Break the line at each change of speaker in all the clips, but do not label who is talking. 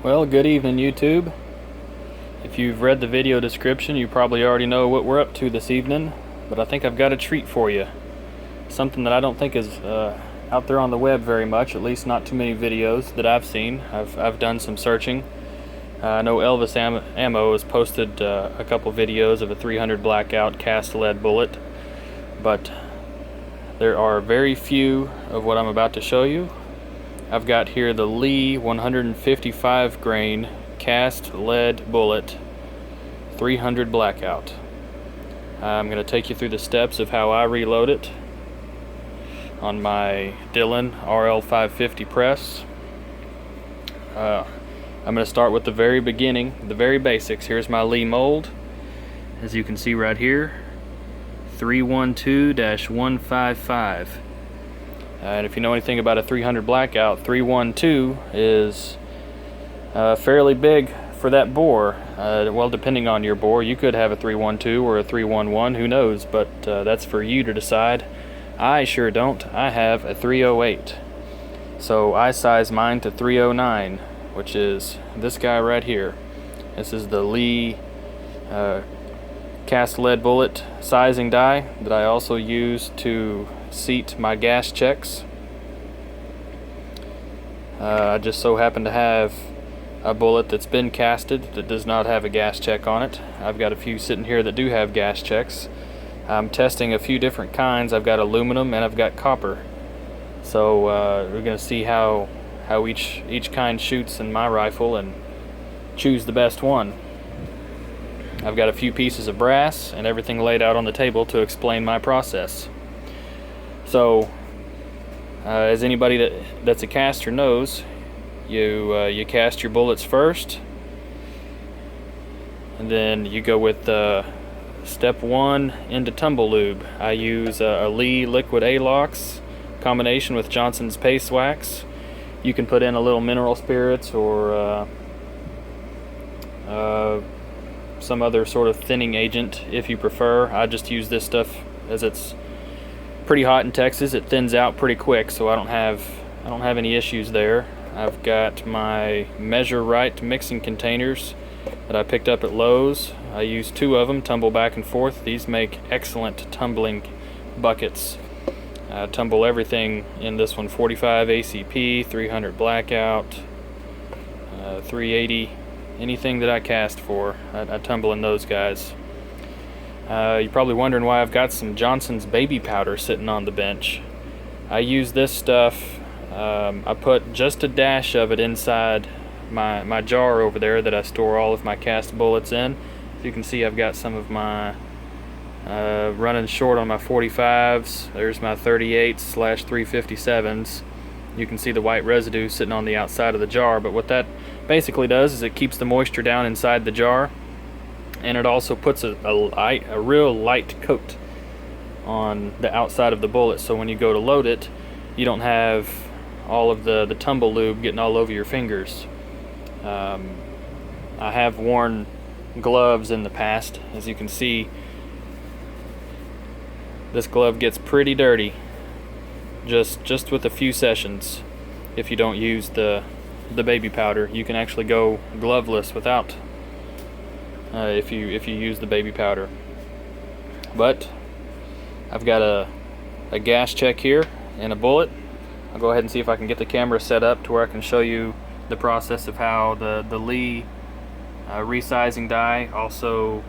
Well, good evening, YouTube. If you've read the video description, you probably already know what we're up to this evening, but I think I've got a treat for you. Something that I don't think is out there on the web very much, at least not too many videos that I've seen. I've done some searching. I know Elvis Ammo has posted a couple videos of a 300 Blackout cast lead bullet, but there are very few of what I'm about to show you. I've got here the Lee 155 grain cast lead bullet 300 Blackout. I'm going to take you through the steps of how I reload it on my Dillon RL550 press. I'm going to start with the very beginning, the very basics. Here's my Lee mold. As you can see right here, 312-155. And if you know anything about a 300 Blackout, 312 is fairly big for that bore. Well, depending on your bore, you could have a 312 or a 311, who knows, but that's for you to decide. I sure don't. I have a 308. So I size mine to 309, which is this guy right here. This is the Lee cast lead bullet sizing die that I also use to seat my gas checks. I just so happen to have a bullet that's been casted that does not have a gas check on it. I've got a few sitting here that do have gas checks. I'm testing a few different kinds. I've got aluminum and I've got copper. So we're going to see how each kind shoots in my rifle and choose the best one. I've got a few pieces of brass and everything laid out on the table to explain my process. So, as anybody that's a caster knows, you cast your bullets first, and then you go with step 1 into tumble lube. I use a Lee liquid A-Lox combination with Johnson's paste wax. You can put in a little mineral spirits or some other sort of thinning agent if you prefer. I just use this stuff as it's pretty hot in Texas. It thins out pretty quick, so I don't have any issues there. I've got my Measure Right mixing containers that I picked up at Lowe's. I use 2 of them, tumble back and forth. These make excellent tumbling buckets. I tumble everything in this one: 45 ACP, 300 Blackout, 380, anything that I cast for, I tumble in those guys. You're probably wondering why I've got some Johnson's baby powder sitting on the bench. I use this stuff. I put just a dash of it inside my jar over there that I store all of my cast bullets in. As you can see, I've got some of my running short on my 45s. There's my 38/357s. You can see the white residue sitting on the outside of the jar, but what that basically does is it keeps the moisture down inside the jar, and it also puts a real light coat on the outside of the bullet, so when you go to load it, you don't have all of the tumble lube getting all over your fingers. I have worn gloves in the past. As you can see, this glove gets pretty dirty just with a few sessions. If you don't use the baby powder, you can actually go gloveless without if you use the baby powder. But I've got a gas check here and a bullet. I'll go ahead and see if I can get the camera set up to where I can show you the process of how the Lee resizing die also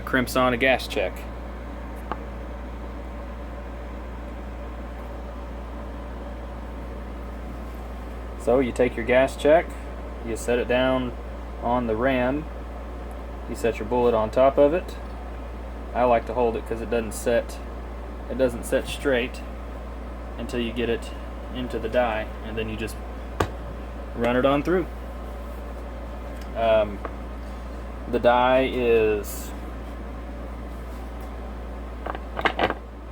crimps on a gas check. So you take your gas check, you set it down on the ram, you set your bullet on top of it. I like to hold it because it doesn't set straight until you get it into the die, and then you just run it on through. The die is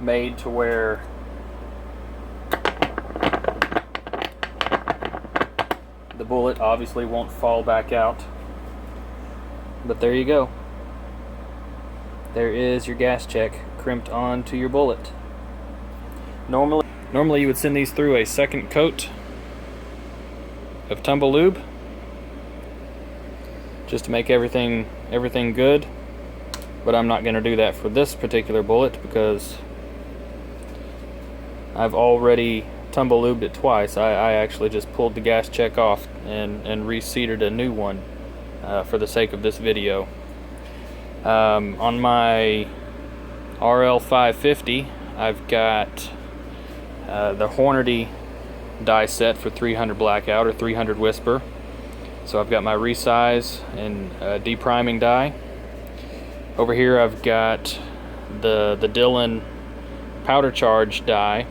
made to where the bullet obviously won't fall back out, but there you go. There is your gas check crimped onto your bullet. Normally you would send these through a second coat of tumble lube, just to make everything good. But I'm not going to do that for this particular bullet because I've already tumble lubed it twice. I actually just pulled the gas check off and reseated a new one for the sake of this video. On my RL550, I've got the Hornady die set for 300 Blackout or 300 Whisper. So I've got my resize and depriming die. Over here I've got the Dillon powder charge die.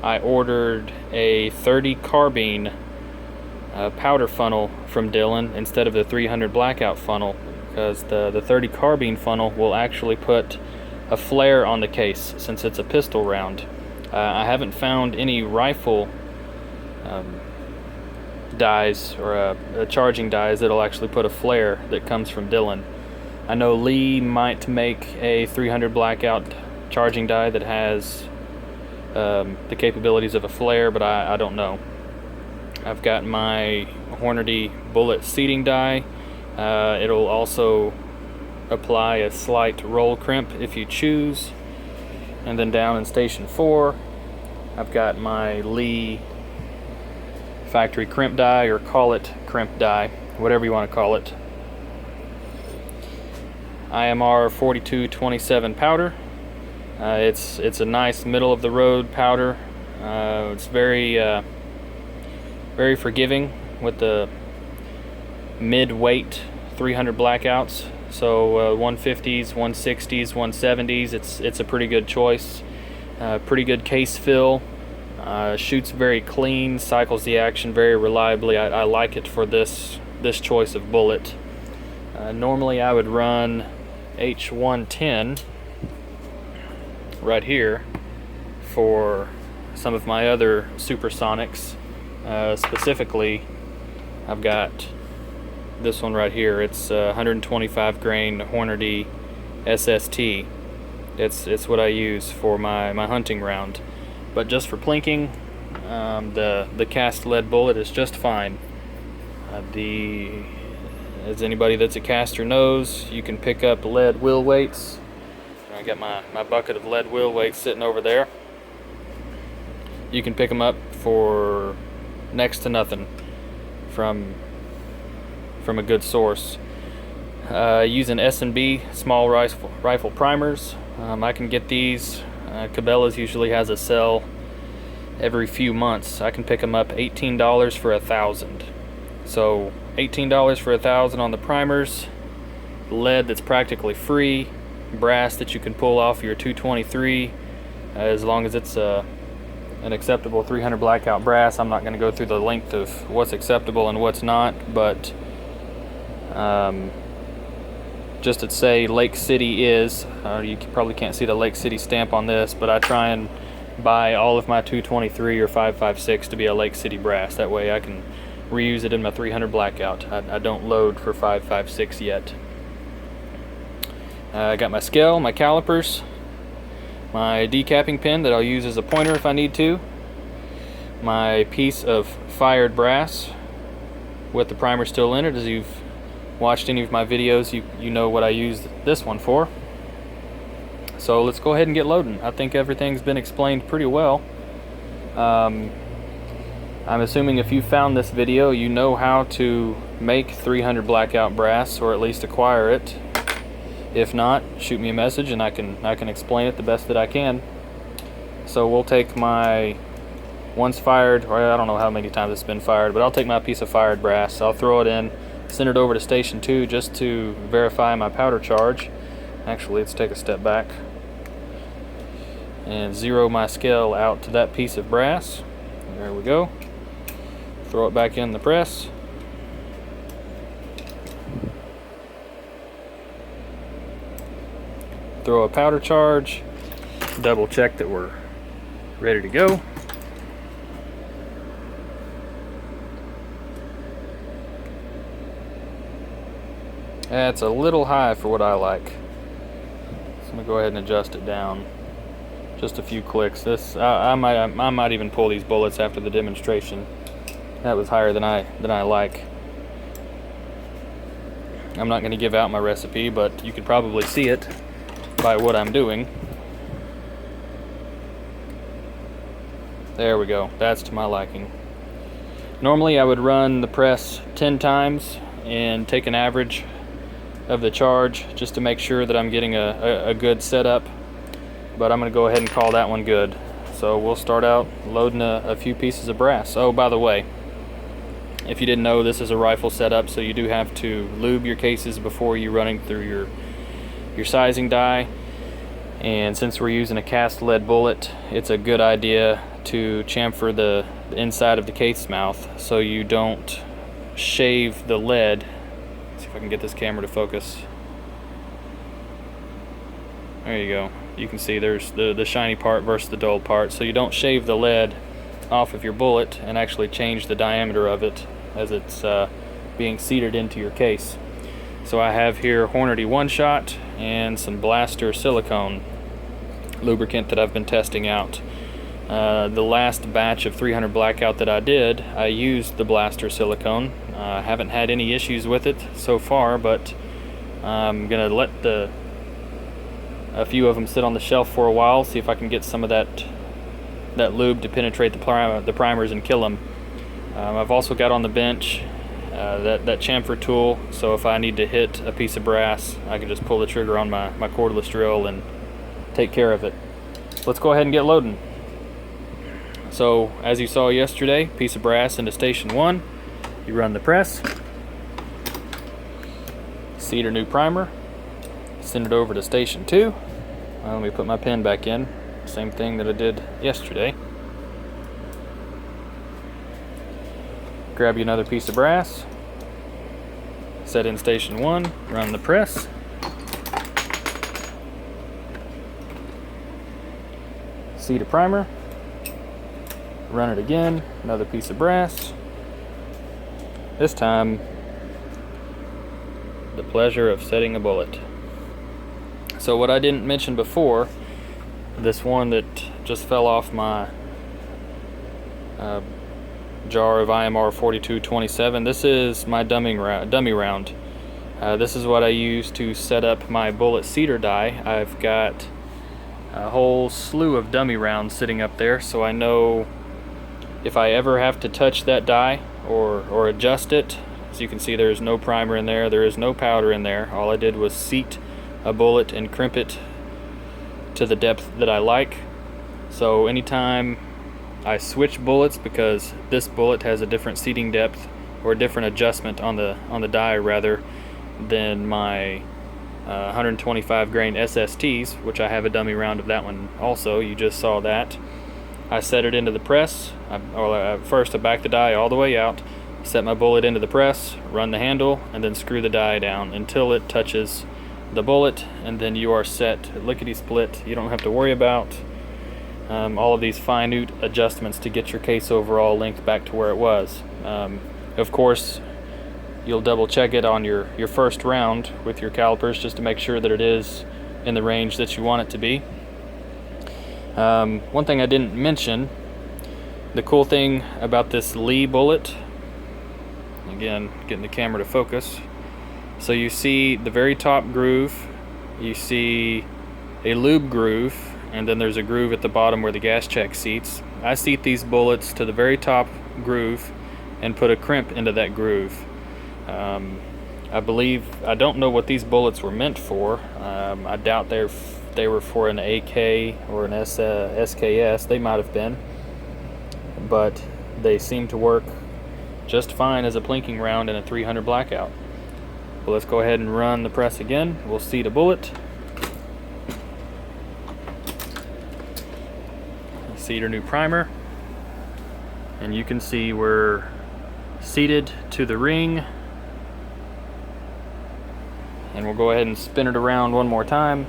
I ordered a 30 carbine powder funnel from Dillon instead of the 300 Blackout funnel, because the 30 carbine funnel will actually put a flare on the case since it's a pistol round. I haven't found any rifle dies or charging dies that'll actually put a flare that comes from Dillon. I know Lee might make a 300 Blackout charging die that has the capabilities of a flare, but I don't know. I've got my Hornady bullet seating die. It'll also apply a slight roll crimp if you choose. And then down in station 4, I've got my Lee factory crimp die, or call it crimp die, whatever you want to call it. IMR 4227 powder. It's a nice middle of the road powder. It's very forgiving with the mid-weight 300 Blackouts. So 150s, 160s, 170s. It's a pretty good choice. Pretty good case fill. Shoots very clean. Cycles the action very reliably. I like it for this choice of bullet. Normally I would run H110 right here for some of my other Supersonics. Specifically, I've got this one right here. It's 125 grain Hornady SST. It's what I use for my hunting round. But just for plinking, the cast lead bullet is just fine. As anybody that's a caster knows, you can pick up lead wheel weights. I got my bucket of lead wheel weights sitting over there. You can pick them up for next to nothing from a good source. Using S&B small rifle primers, I can get these. Cabela's usually has a sale every few months. I can pick them up $18 for 1,000. So $18 for 1,000 on the primers, lead that's practically free, brass that you can pull off your 223 as long as it's an acceptable 300 Blackout brass. I'm not going to go through the length of what's acceptable and what's not, but just to say Lake City is, you probably can't see the Lake City stamp on this, but I try and buy all of my 223 or 556 to be a Lake City brass. That way I can reuse it in my 300 Blackout. I don't load for 556 yet. I got my scale, my calipers, my decapping pin that I'll use as a pointer if I need to, my piece of fired brass with the primer still in it. As you've watched any of my videos, you know what I use this one for. So let's go ahead and get loading. I think everything's been explained pretty well. I'm assuming if you found this video, you know how to make 300 Blackout brass, or at least acquire it. If not, shoot me a message and I can explain it the best that I can. So we'll take my once fired, or I don't know how many times it's been fired, but I'll take my piece of fired brass. I'll throw it in, send it over to station 2 just to verify my powder charge. Actually, let's take a step back and zero my scale out to that piece of brass. There we go. Throw it back in the press. Throw a powder charge. Double check that we're ready to go. That's a little high for what I like. So I'm gonna go ahead and adjust it down just a few clicks. I might even pull these bullets after the demonstration That was higher than I like. I'm not going to give out my recipe, but you could probably see it by what I'm doing. There we go. That's to my liking. Normally I would run the press 10 times and take an average of the charge just to make sure that I'm getting a good setup, but I'm going to go ahead and call that one good. So we'll start out loading a few pieces of brass. Oh, by the way, if you didn't know, this is a rifle setup, so you do have to lube your cases before you're running through your sizing die. And since we're using a cast lead bullet, it's a good idea to chamfer the inside of the case mouth so you don't shave the lead. Let's see if I can get this camera to focus. There you go. You can see there's the shiny part versus the dull part, so you don't shave the lead off of your bullet and actually change the diameter of it as it's being seated into your case. So I have here Hornady one-shot and some Blaster silicone lubricant that I've been testing out. The last batch of 300 Blackout that I did, I used the Blaster silicone. I haven't had any issues with it so far, but I'm gonna let a few of them sit on the shelf for a while, see if I can get some of that lube to penetrate the primers and kill them. I've also got on the bench that chamfer tool, so if I need to hit a piece of brass, I can just pull the trigger on my cordless drill and take care of it. Let's go ahead and get loading. So as you saw yesterday, piece of brass into station 1, you run the press, seat a new primer, send it over to station 2. Let me put my pin back in, same thing that I did yesterday. Grab you another piece of brass, set in station 1, run the press, seat a primer, run it again, another piece of brass. This time, the pleasure of setting a bullet. So what I didn't mention before, this one that just fell off my jar of IMR 4227, this is my dummy round. This is what I use to set up my bullet seeder die. I've got a whole slew of dummy rounds sitting up there, so I know if I ever have to touch that die or adjust it. As you can see, there's no primer in there, there is no powder in there. All I did was seat a bullet and crimp it to the depth that I like. So anytime I switch bullets, because this bullet has a different seating depth or a different adjustment on the die rather than my 125 grain SSTs, which I have a dummy round of that one also. You just saw that. I set it into the press. First I back the die all the way out, set my bullet into the press, run the handle, and then screw the die down until it touches the bullet, and then you are set lickety split. You don't have to worry about all of these minute adjustments to get your case overall length back to where it was. Of course, you'll double check it on your first round with your calipers just to make sure that it is in the range that you want it to be. One thing I didn't mention, the cool thing about this Lee bullet, again, getting the camera to focus, so you see the very top groove, you see a lube groove, and then there's a groove at the bottom where the gas check seats. I seat these bullets to the very top groove and put a crimp into that groove. I don't know what these bullets were meant for. I doubt they were for an AK or an SKS. They might have been, but they seem to work just fine as a plinking round in a 300 Blackout. Well, let's go ahead and run the press again. We'll seat a bullet, seat our new primer, and you can see we're seated to the ring. And we'll go ahead and spin it around one more time,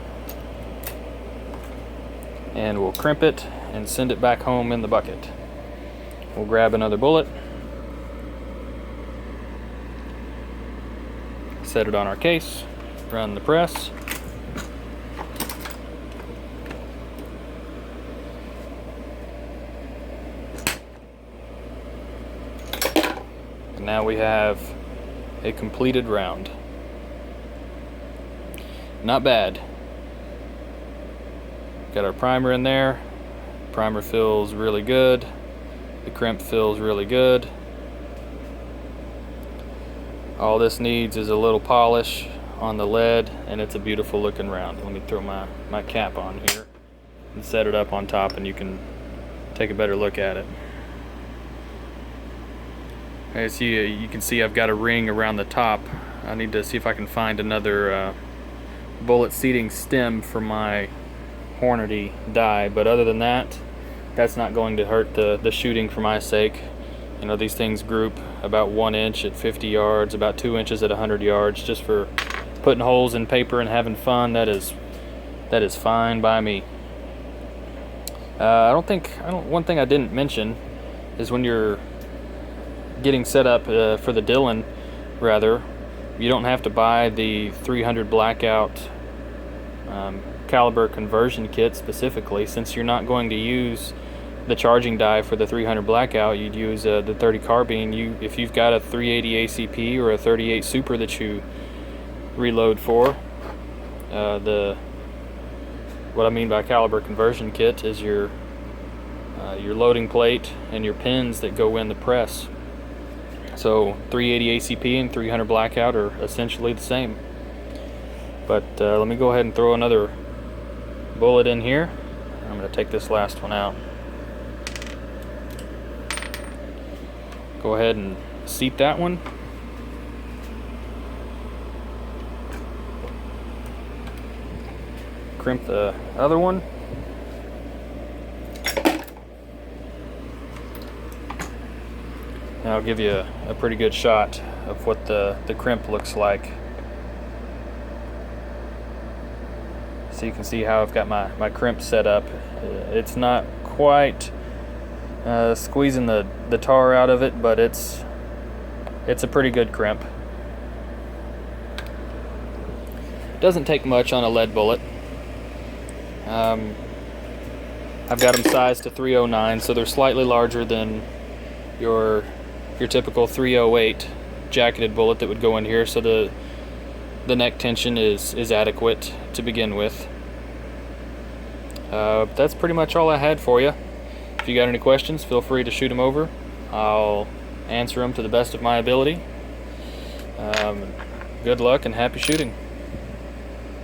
and we'll crimp it and send it back home in the bucket. We'll grab another bullet, set it on our case, run the press, now we have a completed round. Not bad. Got our primer in there. Primer feels really good. The crimp feels really good. All this needs is a little polish on the lead, and it's a beautiful looking round. Let me throw my cap on here and set it up on top, and you can take a better look at it. Okay, so you can see I've got a ring around the top. I need to see if I can find another bullet seating stem for my Hornady die, but other than that, that's not going to hurt the shooting for my sake. You know, these things group about 1 inch at 50 yards, about 2 inches at 100 yards, just for putting holes in paper and having fun. That is fine by me. One thing I didn't mention is when you're getting set up for the Dillon, rather, you don't have to buy the 300 Blackout caliber conversion kit specifically, since you're not going to use the charging die for the 300 Blackout. You'd use the 30 carbine. If you've got a 380 ACP or a 38 Super that you reload for, what I mean by caliber conversion kit is your loading plate and your pins that go in the press. So 380 ACP and 300 Blackout are essentially the same. But let me go ahead and throw another bullet in here. I'm going to take this last one out. Go ahead and seat that one. Crimp the other one. And I'll give you a pretty good shot of what the crimp looks like. So you can see how I've got my crimp set up. It's not quite squeezing the tar out of it, but it's a pretty good crimp. Doesn't take much on a lead bullet. I've got them sized to 309, so they're slightly larger than your typical 308 jacketed bullet that would go in here, so the neck tension is adequate to begin with. That's pretty much all I had for you. If you got any questions, feel free to shoot them over. I'll answer them to the best of my ability. Good luck and happy shooting.